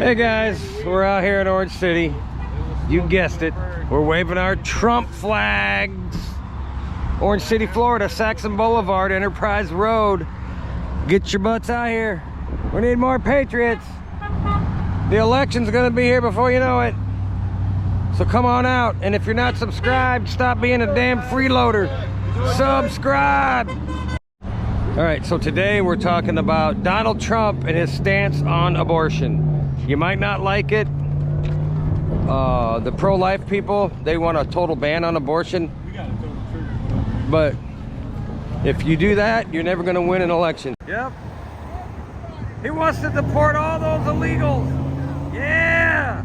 Hey guys, we're out here in Orange City. You guessed it, we're waving our Trump flags. Orange City, Florida, Saxon Boulevard, Enterprise Road. Get your butts out here. We need more patriots. The election's gonna be here before you know it. So come on out, and if you're not subscribed, stop being a damn freeloader. Subscribe! All right, so today we're talking about Donald Trump and his stance on abortion. You might not like it. The pro-life people, they want a total ban on abortion. But if you do that, you're never gonna win an election. Yep. He wants to deport all those illegals. Yeah!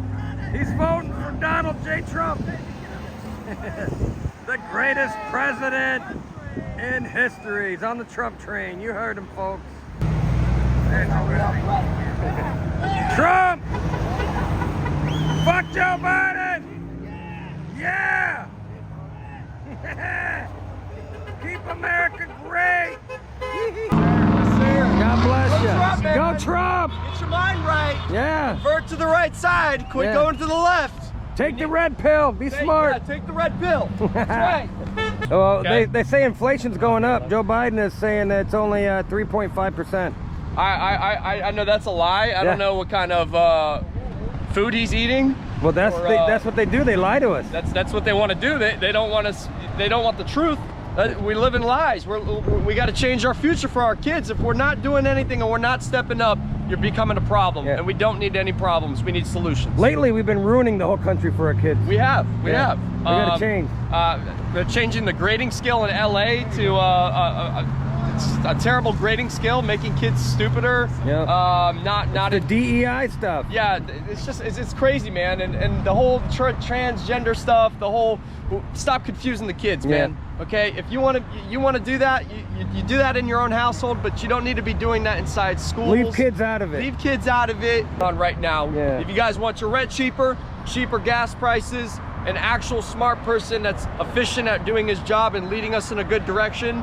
He's voting for Donald J. Trump. The greatest president in history. He's on the Trump train. You heard him, folks. Trump! Fuck Joe Biden! Yeah! Keep America great! God bless you. Trump, Go Trump! Get your mind right. Yeah. Convert to the right side. Quit going to the left. Take the red pill. Be smart. Yeah, take the red pill. That's right. Well, Okay. they say inflation's going up. Joe Biden is saying that it's only 3.5%. I know that's a lie. I don't know what kind of food he's eating. Well, that's what they do. They lie to us. That's what they want to do. They don't want us. They don't want the truth. We live in lies. We got to change our future for our kids. If we're not doing anything and we're not stepping up, you're becoming a problem. And we don't need any problems. We need solutions. Lately, we've been ruining the whole country for our kids. We have. We have. We got to change. They're changing the grading scale in LA to a terrible grading scale, making kids stupider. Not the DEI stuff. Yeah, it's crazy, man. And the whole transgender stuff, the whole, stop confusing the kids, man. Okay, if you want to do that, you do that in your own household, but you don't need to be doing that inside schools. Leave kids out of it. Leave kids out of it. On right now. If you guys want your rent cheaper gas prices, an actual smart person that's efficient at doing his job and leading us in a good direction,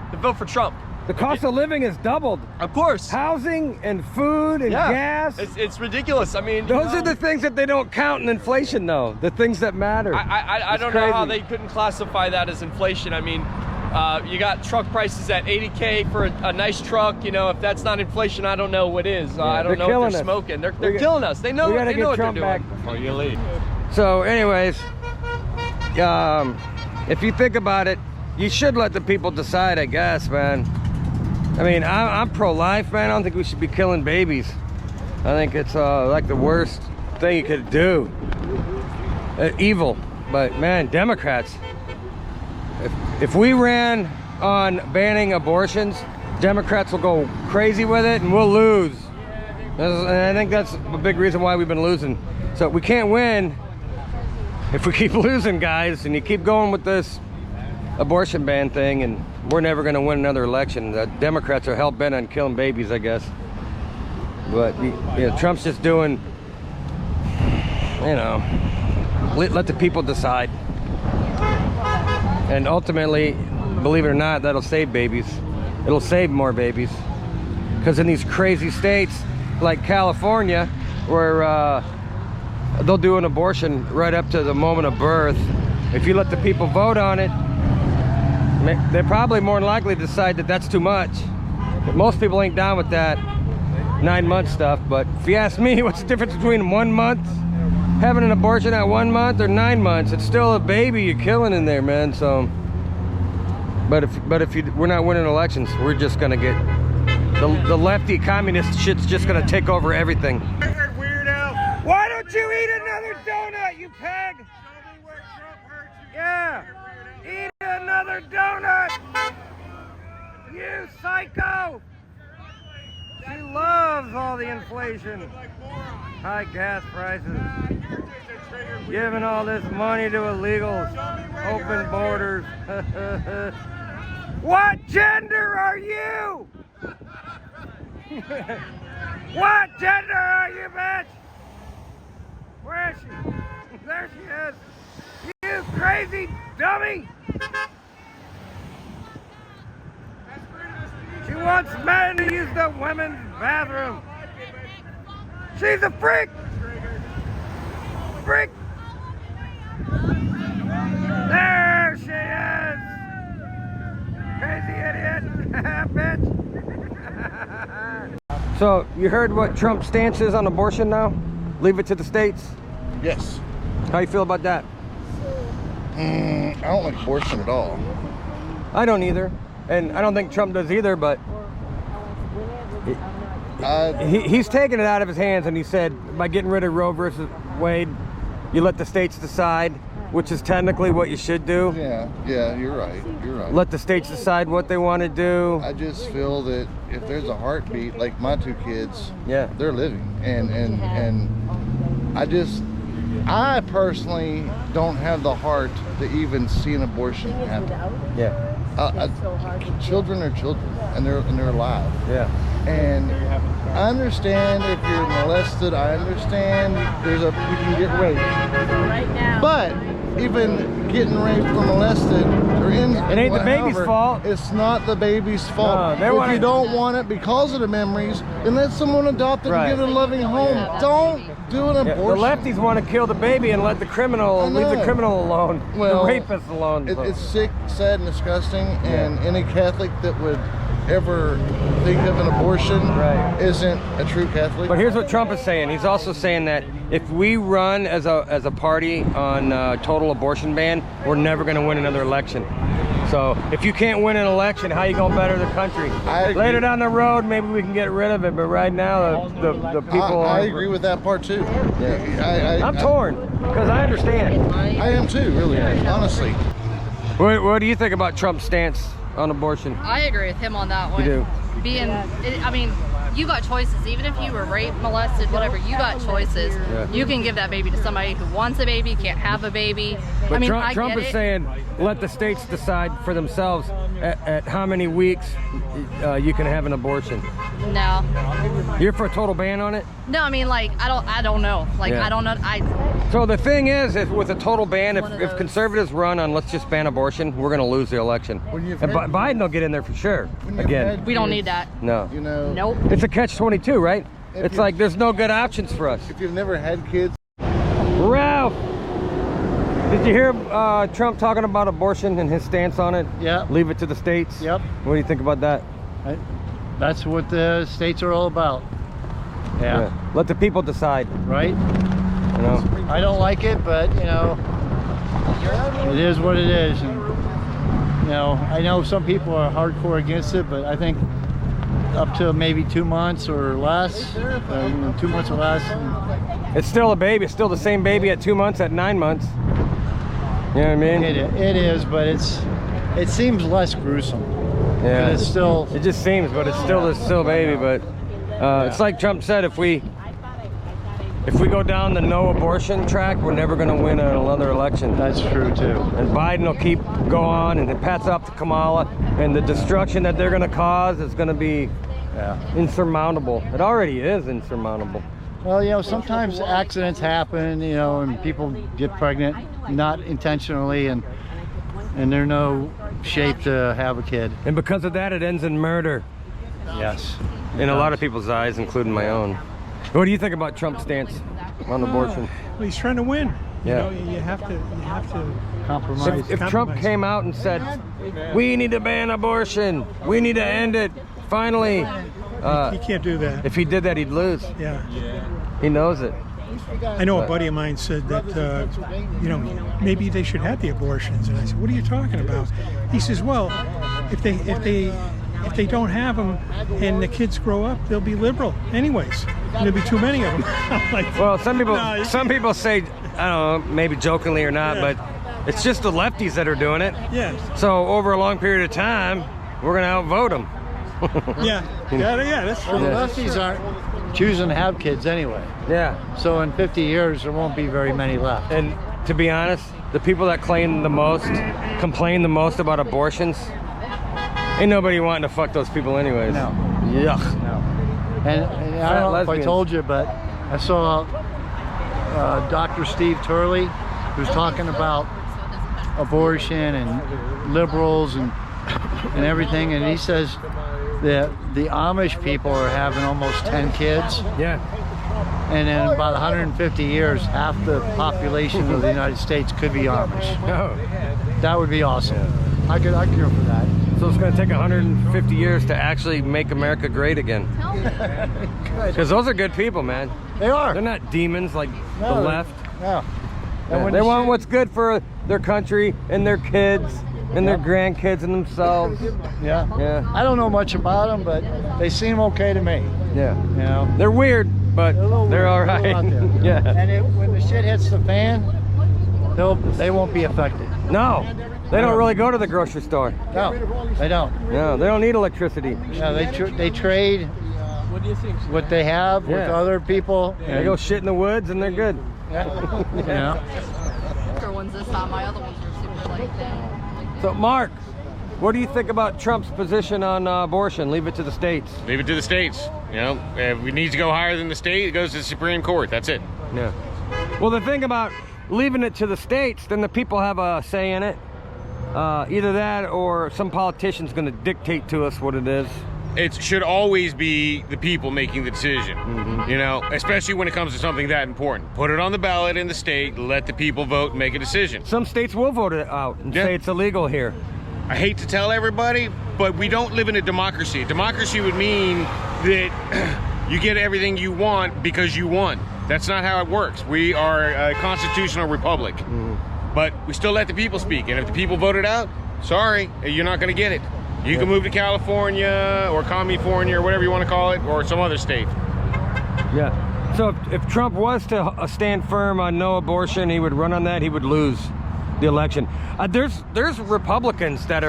to vote for Trump. The cost of living has doubled. Of course. Housing and food and gas. It's ridiculous. I mean, those are the things that they don't count in inflation, though. The things that matter. I don't know how they couldn't classify that as inflation. I mean, you got truck prices at $80K for a nice truck. You know, if that's not inflation, I don't know what is. I don't know if they're smoking. They're killing us. They know what they're doing. Before you leave. So, anyways, if you think about it, you should let the people decide, I guess, man. I mean, I'm pro-life, man. I don't think we should be killing babies. I think it's like the worst thing you could do. Evil. But man, Democrats, if we ran on banning abortions, Democrats will go crazy with it and we'll lose. And I think that's a big reason why we've been losing. So we can't win if we keep losing, guys, and you keep going with this abortion ban thing, and we're never going to win another election. The Democrats are hell-bent on killing babies, I guess. But Trump's just doing, let the people decide. And ultimately, believe it or not, that'll save babies. It'll save more babies. Because in these crazy states like California, where they'll do an abortion right up to the moment of birth, if you let the people vote on it, they probably more than likely decide that that's too much. But most people ain't down with that 9-month stuff. But if you ask me, what's the difference between 1 month, having an abortion at 1 month, or 9 months? It's still a baby you're killing in there, man. So, but if we're not winning elections, we're just gonna get the lefty communist shit's just gonna take over everything. Weirdo! Why don't you eat another donut, you peg? Show me where Trump hurt you. Yeah. Eat another donut! You psycho! She loves all the inflation. High gas prices. Giving all this money to illegals. Open borders. What gender are you? What gender are you, bitch? Where is she? There she is. You crazy dummy! She wants men to use the women's bathroom. She's a freak! Freak! There she is! Crazy idiot! Bitch! So, you heard what Trump's stance is on abortion now? Leave it to the states? Yes. How you feel about that? I don't like abortion at all. I don't either. And I don't think Trump does either, but he's taken it out of his hands, and he said by getting rid of Roe versus Wade, you let the states decide, which is technically what you should do. Yeah, you're right. You're right. Let the states decide what they want to do. I just feel that if there's a heartbeat, like my 2 kids, yeah, they're living, and I personally don't have the heart to even see an abortion happen. Yeah. Children are children, and they're alive. Yeah. And I understand if you're molested. I understand you can get raped. Right now. But even getting raped or molested, or it ain't the baby's fault. It's not the baby's fault. No, if you don't want it because of the memories, then let someone adopt it and give it a loving home. Don't do an abortion. The lefties want to kill the baby and let the criminal, leave the criminal alone, well, the rapist alone. It's sick, sad, and disgusting, and any Catholic that would ever think of an abortion isn't a true Catholic. But here's what Trump is saying. He's also saying that if we run as a party on total abortion ban, we're never going to win another election. So if you can't win an election, how you going to better the country? Later down the road, maybe we can get rid of it, but right now the people I agree with that part too. Yeah. I'm torn because I understand. I am too, really, honestly. What do you think about Trump's stance on abortion? I agree with him on that one. You do? I mean, you got choices. Even if you were raped, molested, whatever, you got choices. Yeah. You can give that baby to somebody who wants a baby, can't have a baby. But I mean, Trump is saying let the states decide for themselves at how many weeks you can have an abortion. No. You're for a total ban on it? No, I mean, like, I don't know. Like, I don't know. So the thing is, if with a total ban, if conservatives run on let's just ban abortion, we're going to lose the election. And Biden will get in there for sure. Again, we don't need that. No. You know. Nope. It's a catch-22, right? It's like there's no good options for us. If you've never had kids. Ralph, did you hear Trump talking about abortion and his stance on it? Yeah. Leave it to the states? Yep. What do you think about that? That's what the states are all about. Yeah. Let the people decide. Right? You know? I don't like it, but you know, it is what it is. And you know, I know some people are hardcore against it, but I think up to maybe 2 months or less, 2 months or less. It's still a baby. It's still the same baby at 2 months, at 9 months. You know what I mean? It is, but it seems less gruesome. Yeah. It's still. It just seems, but it's still a baby. But it's like Trump said, if we go down the no abortion track, we're never going to win another election. That's true too. And Biden will keep going, and it pats up to Kamala, and the destruction that they're going to cause is going to be insurmountable. It already is insurmountable. Well, you know, sometimes accidents happen, you know, and people get pregnant, not intentionally, and they're no shape to have a kid. And because of that, it ends in murder. Yes. In a lot of people's eyes, including my own. What do you think about Trump's stance on abortion? Well, he's trying to win. Yeah. You know, you have to Compromise. If Trump came out and said, we need to ban abortion, we need to end it, finally. He can't do that. If he did that, he'd lose. Yeah. He knows it. I know a buddy of mine said that, you know, maybe they should have the abortions. And I said, what are you talking about? He says, well, if they don't have them and the kids grow up, they'll be liberal anyways. And there'll be too many of them. Like, well, some people say, I don't know, maybe jokingly or not, but it's just the lefties that are doing it. Yeah. So over a long period of time, we're going to outvote them. Yeah, that's true. Well, the lefties aren't choosing to have kids anyway. Yeah. So in 50 years, there won't be very many left. And to be honest, the people that complain the most about abortions, ain't nobody wanting to fuck those people anyways. No. Yuck. No. And I don't know if I told you, but I saw Dr. Steve Turley, who's talking about abortion and liberals and everything, and he says that the Amish people are having almost 10 kids. Yeah. and in about 150 years, half the population of the United States could be Amish. Oh. That would be awesome. I'd go for that. So it's going to take 150 years to actually make America great again. Because those are good people, man. They are. They're not demons like the left. No. Yeah, they want what's good for their country and their kids and their grandkids and themselves. Yeah. Yeah. I don't know much about them, but they seem okay to me. Yeah. You know. They're weird, but they're all right. Yeah. And when the shit hits the fan, they won't be affected. No, they don't really go to the grocery store. No, they don't. No, they don't need electricity. Yeah, they trade what they have with other people. They go shit in the woods and they're good. Yeah. Thicker ones this time. My other ones were super like thin. So, Mark, what do you think about Trump's position on abortion? Leave it to the states. Leave it to the states. You know, if it needs to go higher than the state, it goes to the Supreme Court. That's it. Yeah. Well, the thing about leaving it to the states, then the people have a say in it. Either that or some politician's going to dictate to us what it is. It should always be the people making the decision, you know, especially when it comes to something that important. Put it on the ballot in the state, let the people vote and make a decision. Some states will vote it out and say it's illegal here. I hate to tell everybody, but we don't live in a democracy. Democracy would mean that you get everything you want because you won. That's not how it works. We are a constitutional republic, but we still let the people speak. And if the people vote it out, sorry, you're not going to get it. You can move to California or California or whatever you want to call it, or some other state. Yeah. So if Trump was to stand firm on no abortion, he would run on that. He would lose the election. There's Republicans that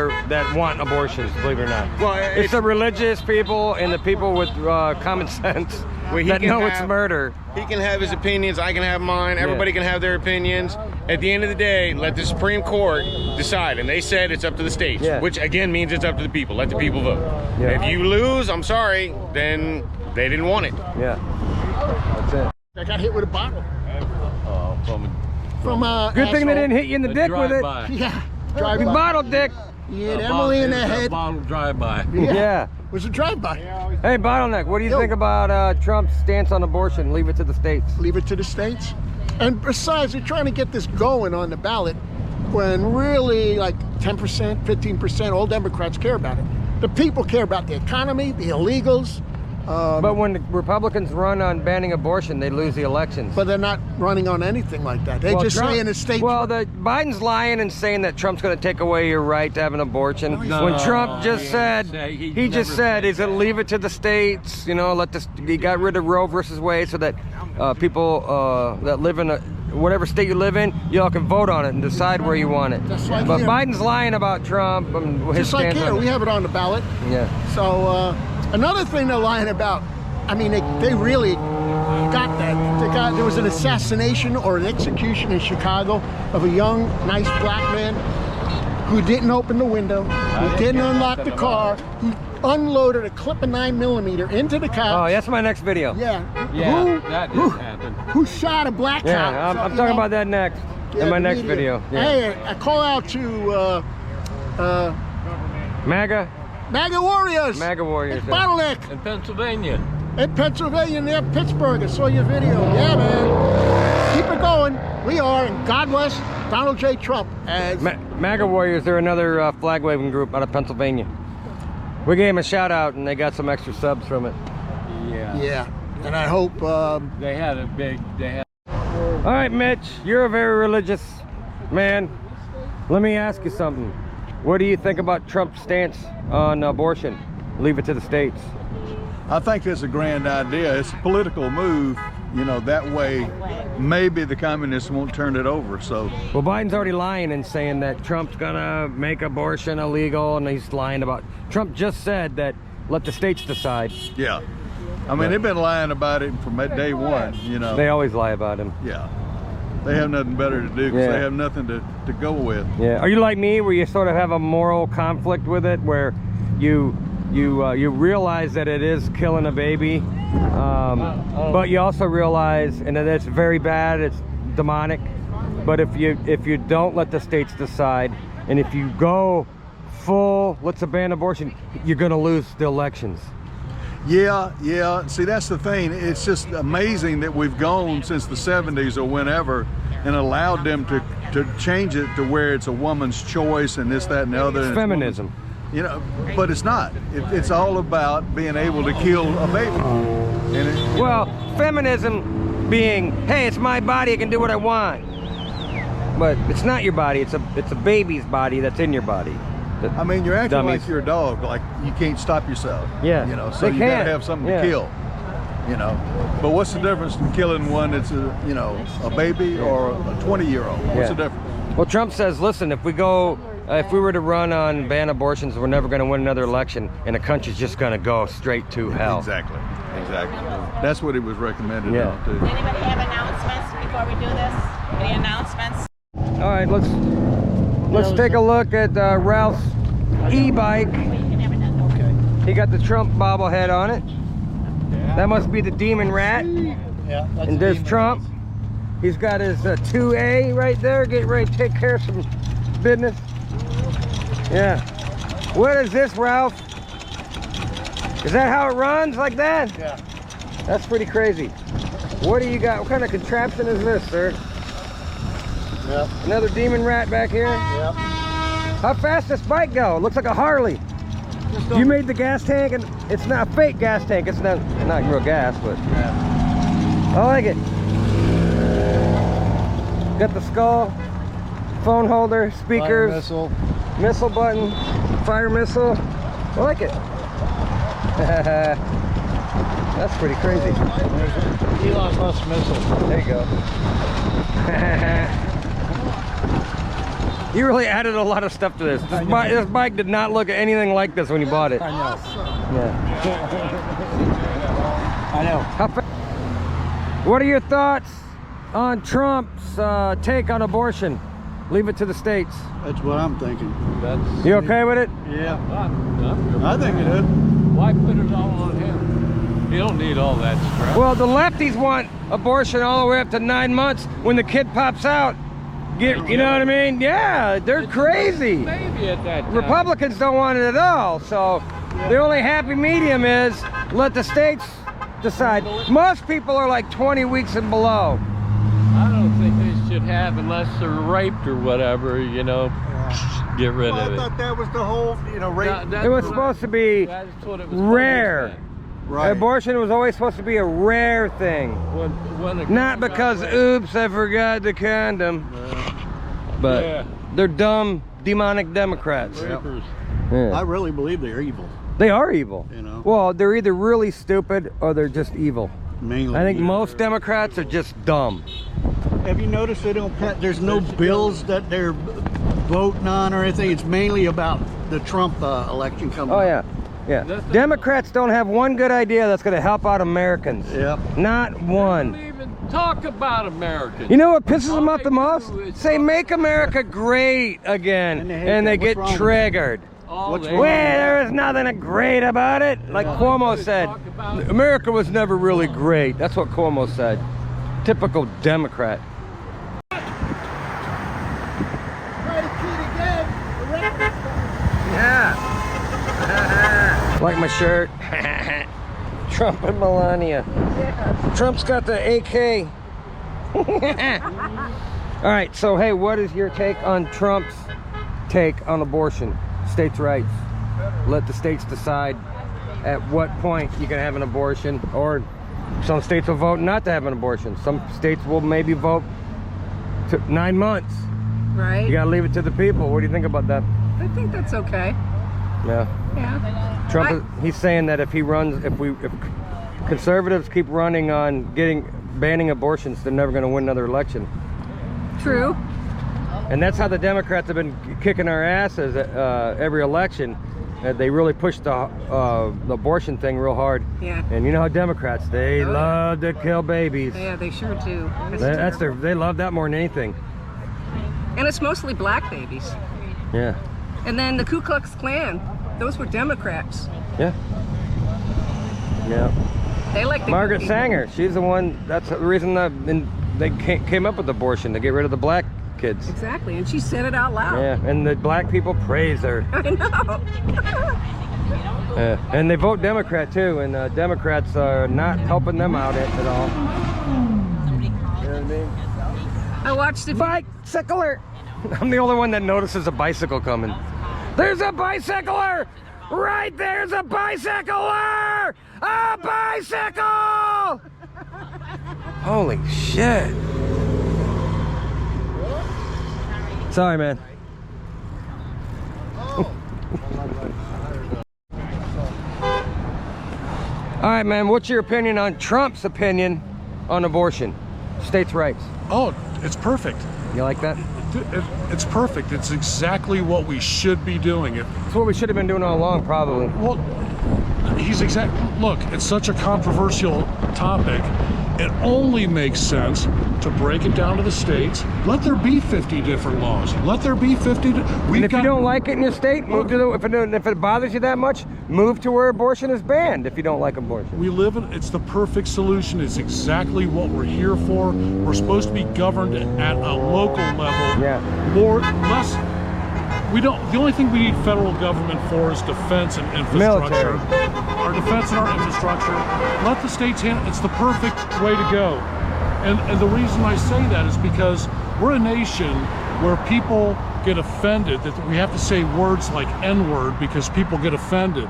want abortions, believe it or not. Well, it's the religious people and the people with common sense that know it's murder. He can have his opinions. I can have mine. Everybody can have their opinions. At the end of the day, let the Supreme Court decide. And they said it's up to the states, which again means it's up to the people. Let the people vote. If you lose, I'm sorry, then they didn't want it. Yeah. That's it. I got hit with a bottle. From good thing they didn't hit you in the dick with it. Yeah. You bottle dick. You hit Emily in the head. Drive-by. Yeah. It was a drive-by. Hey, Bottleneck, what do you think about Trump's stance on abortion? Leave it to the states. Leave it to the states. And besides, they're trying to get this going on the ballot when really like 10%, 15%, all Democrats care about it. The people care about the economy, the illegals. But when the Republicans run on banning abortion, they lose the elections. But they're not running on anything like that. They just say in the states. Well, Biden's lying and saying that Trump's going to take away your right to have an abortion. When Trump just said, he just said he's going to leave it to the states. You know, he got rid of Roe versus Wade so that people that live in whatever state you live in, y'all can vote on it and decide where you want it. Like but here. Biden's lying about Trump and his just like stance here, on we have it on the ballot. Yeah. So another thing they're lying about. I mean, they really got that. There was an assassination or an execution in Chicago of a young, nice black man who didn't open the window, who didn't unlock the car. He unloaded a clip of 9mm into the cops. Oh, that's my next video. Yeah. That did happen. Who shot a black cop? Yeah, I'm talking about that next in my next video. Yeah. Hey, I call out to MAGA Warriors. MAGA Warriors. It's Bottleneck. In Pennsylvania. In Pennsylvania, near Pittsburgh. I saw your video. Yeah, man. Keep it going. We are, and God bless Donald J. Trump. As MAGA Warriors, they're another flag waving group out of Pennsylvania. We gave them a shout out and they got some extra subs from it. Yeah. And I hope They had a big. All right, Mitch, you're a very religious man. Let me ask you something. What do you think about Trump's stance on abortion? Leave it to the states. I think it's a grand idea. It's a political move. You know, that way maybe the communists won't turn it over. So, well, Biden's already lying and saying that Trump's gonna make abortion illegal, and he's lying about. Trump just said that let the states decide. yeah. I mean, they've been lying about it from day one, you know. They always lie about him. Yeah. They have nothing better to do because they have nothing to go with. Yeah. Are you like me, where you sort of have a moral conflict with it, where you realize that it is killing a baby, but you also realize, and that it's very bad, it's demonic. But if you don't let the states decide, and if you go full, let's ban abortion, you're going to lose the elections. Yeah. See, that's the thing. It's just amazing that we've gone since the 70s or whenever and allowed them to change it to where it's a woman's choice and this, that, and the other. It's feminism. You know, but it's not. It's all about being able to kill a baby. Well, feminism being, hey, it's my body, I can do what I want. But it's not your body, it's a baby's body that's in your body. I mean, you're acting Dummies. like you're a dog, like you can't stop yourself. Yeah. You know, so you gotta have something to kill. You know, but what's the difference in killing one that's a baby or a 20-year-old? What's the difference? Well, Trump says, listen, if we were to run on ban abortions, we're never going to win another election, and the country's just going to go straight to hell. Exactly. That's what it was recommended. Yeah. Too. Does anybody have announcements before we do this? Any announcements? All right, let's take a look at Ralph's e-bike. He got the Trump bobblehead on it. That must be the demon rat. Yeah. And there's Trump. He's got his 2A right there, getting ready to take care of some business. Yeah. What is this, Ralph? Is that how it runs, like that? Yeah. That's pretty crazy. What do you got? What kind of contraption is this, sir? Yep. Another demon rat back here? Yep. How fast does this bike go? It looks like a Harley. You made the gas tank, and it's not a fake gas tank. It's not real gas, but I like it. Got the skull, phone holder, speakers, missile button, fire missile. I like it. That's pretty crazy. Elon Musk missile. There you go. You really added a lot of stuff to this. This bike did not look anything like this when you bought it. I know. Yeah. I know. What are your thoughts on Trump's take on abortion? Leave it to the states. That's what I'm thinking. You okay with it? Yeah. I think it is. Why put it all on him? You don't need all that stress. Well, the lefties want abortion all the way up to 9 months when the kid pops out. You know what I mean? Yeah, they're crazy. Maybe at that time. Republicans don't want it at all, so the only happy medium is let the states decide. Most people are like 20 weeks and below. I don't think they should have unless they're raped or whatever, get rid of it. I thought that was the whole, rape. It was supposed to be rare. Right. Abortion was always supposed to be a rare thing. Not because, oops, I forgot the condom. But they're dumb, demonic Democrats. Yeah. I really believe they're evil. They are evil. Well, they're either really stupid or they're just evil. Mainly. I think most Democrats are just dumb. Have you noticed they don't there's no bills that they're voting on or anything? It's mainly about the Trump election coming up. Oh, yeah. Yeah. Democrats don't have one good idea that's going to help out Americans. Yep. Not one. They don't even talk about Americans. You know what pisses them off the most? Say, make America great again. And they get triggered. There is nothing great about it. Like Cuomo said, America was never really great. That's what Cuomo said. Typical Democrat. Yeah. Like my shirt. Trump and Melania. Trump's got the AK. All right, so hey, what is your take on Trump's take on abortion? States' rights. Let the states decide at what point you can have an abortion, or some states will vote not to have an abortion. Some states will maybe vote to 9 months. Right. You gotta leave it to the people. What do you think about that? I think that's okay. Yeah. Yeah. Trump, he's saying that if conservatives keep running on banning abortions, they're never going to win another election. True. And that's how the Democrats have been kicking our asses every election. They really pushed the abortion thing real hard. Yeah. And you know how Democrats, they love to kill babies. Yeah, they sure do. They love that more than anything. And it's mostly black babies. Yeah. And then the Ku Klux Klan, those were Democrats. Yeah. Yeah. They like the Margaret Sanger, she's the one, that's the reason they came up with abortion, to get rid of the black kids. Exactly, and she said it out loud. Yeah, and the black people praise her. I know. And they vote Democrat too, and Democrats are not helping them out at all. You know what I mean? I watched the bicycler. I'm the only one that notices a bicycle coming. There's a bicycler! Right there's a bicycler! A bicycle! Holy shit. Sorry, man. All right, man, what's your opinion on Trump's opinion on abortion, states' rights? Oh, it's perfect. You like that? It's perfect. It's exactly what we should be doing. It's what we should have been doing all along, probably. Well, look, it's such a controversial topic. It only makes sense to break it down to the states. Let there be 50 different laws. Let there be 50. And if you don't like it in your state, move to if it bothers you that much, move to where abortion is banned if you don't like abortion. We live in, it's the perfect solution. It's exactly what we're here for. We're supposed to be governed at a local level. Yeah. The only thing we need federal government for is defense and infrastructure. Military. Our defense and our infrastructure. Let the states handle. It's the perfect way to go. And the reason I say that is because we're a nation where people get offended that we have to say words like N-word because people get offended.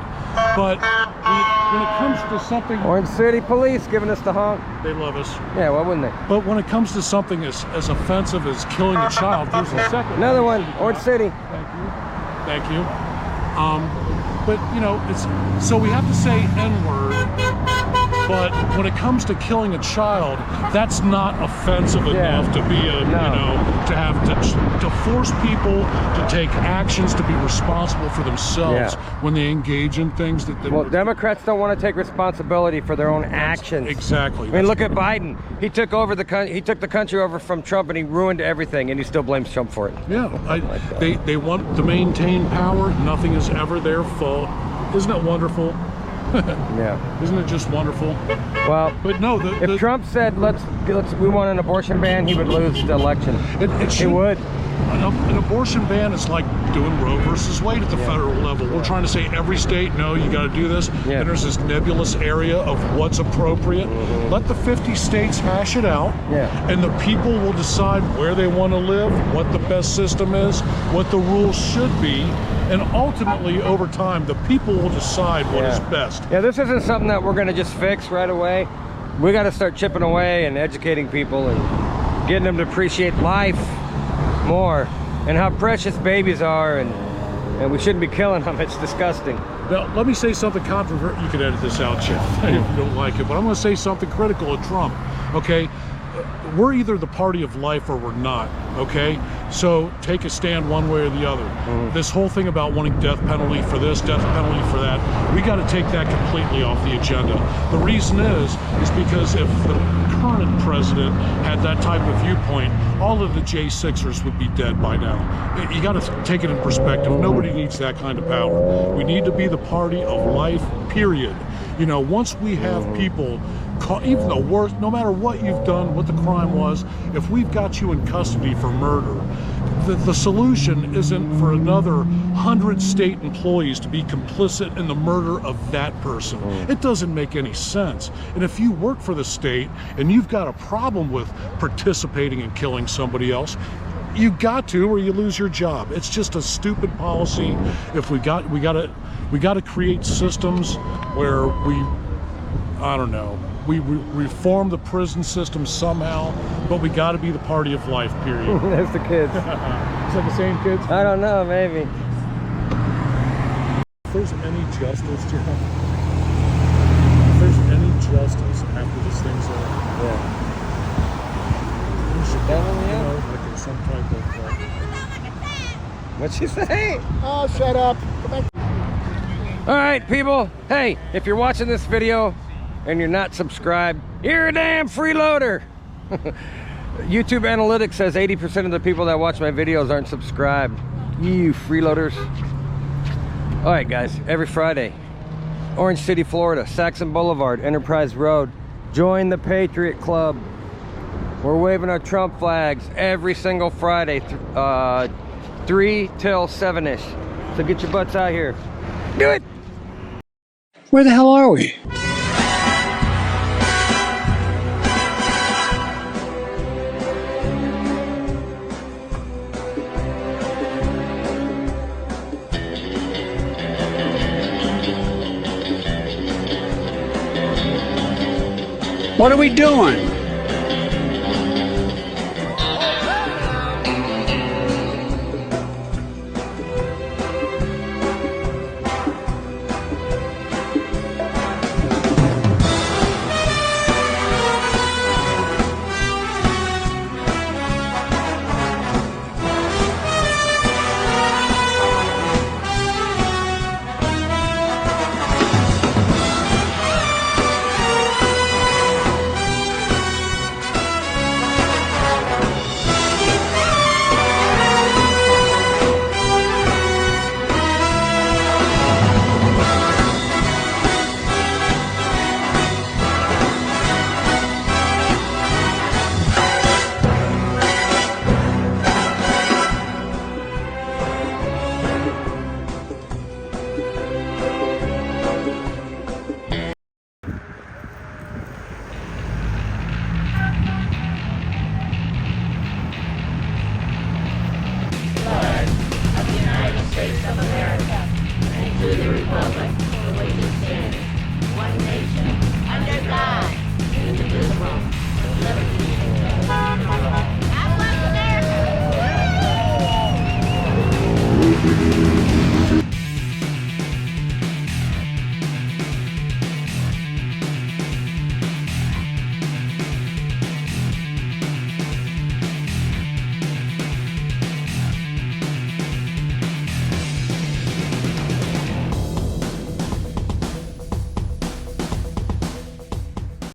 But when it comes to something... Orange City Police giving us the honk. They love us. Yeah, why wouldn't they? But when it comes to something as offensive as killing a child, there's a second. Another one, Orange City. Thank you. But, you know, so we have to say N-word, but when it comes to killing a child, that's not offensive enough to be to force people to take actions to be responsible for themselves when they engage in things that... Well, Democrats don't want to take responsibility for their own actions. Exactly. I mean, look at Biden. He took over he took the country over from Trump, and he ruined everything, and he still blames Trump for it. Yeah, they want to maintain power. Nothing is ever their fault. Isn't it wonderful? Yeah. Isn't it just wonderful? Well, but no. If Trump said we want an abortion ban, he would lose the election. He would. An abortion ban is like doing Roe versus Wade at the federal level. We're trying to say every state, no, you got to do this. And there's this nebulous area of what's appropriate. Let the 50 states hash it out. And the people will decide where they want to live, what the best system is, what the rules should be. And ultimately, over time, the people will decide what is best. Yeah, this isn't something that we're going to just fix right away. We got to start chipping away and educating people and getting them to appreciate life more and how precious babies are, and we shouldn't be killing them. It's disgusting. Now, let me say something controversial. You can edit this out, Jeff, if you don't like it, but I'm going to say something critical of Trump, okay? We're either the party of life or we're not, okay? So take a stand one way or the other. This whole thing about wanting death penalty for this, death penalty for that, we got to take that completely off the agenda. The reason is because if the current president had that type of viewpoint, all of the J6ers would be dead by now. You got to take it in perspective. Nobody needs that kind of power. We need to be the party of life, period. You know, once we have people, even the worst, no matter what you've done, what the crime was, if we've got you in custody for murder, the solution isn't for another 100 state employees to be complicit in the murder of that person. It doesn't make any sense. And if you work for the state and you've got a problem with participating in killing somebody else, you got to, or you lose your job. It's just a stupid policy. If we got to create systems where I don't know, we reform the prison system somehow, but we got to be the party of life, period. That's the kids. Is that the same kids? I don't know, maybe. If there's any justice, Jeff, if there's any justice after this thing's over, we should get, like in some type of... What'd she say? Oh, shut up. Go back. All right, people. Hey, if you're watching this video and you're not subscribed, you're a damn freeloader. YouTube analytics says 80% of the people that watch my videos aren't subscribed. You freeloaders. All right, guys, every Friday, Orange City, Florida, Saxon Boulevard, Enterprise Road. Join the Patriot Club. We're waving our Trump flags every single Friday, 3 till 7-ish. So get your butts out here. Do it. Where the hell are we? What are we doing?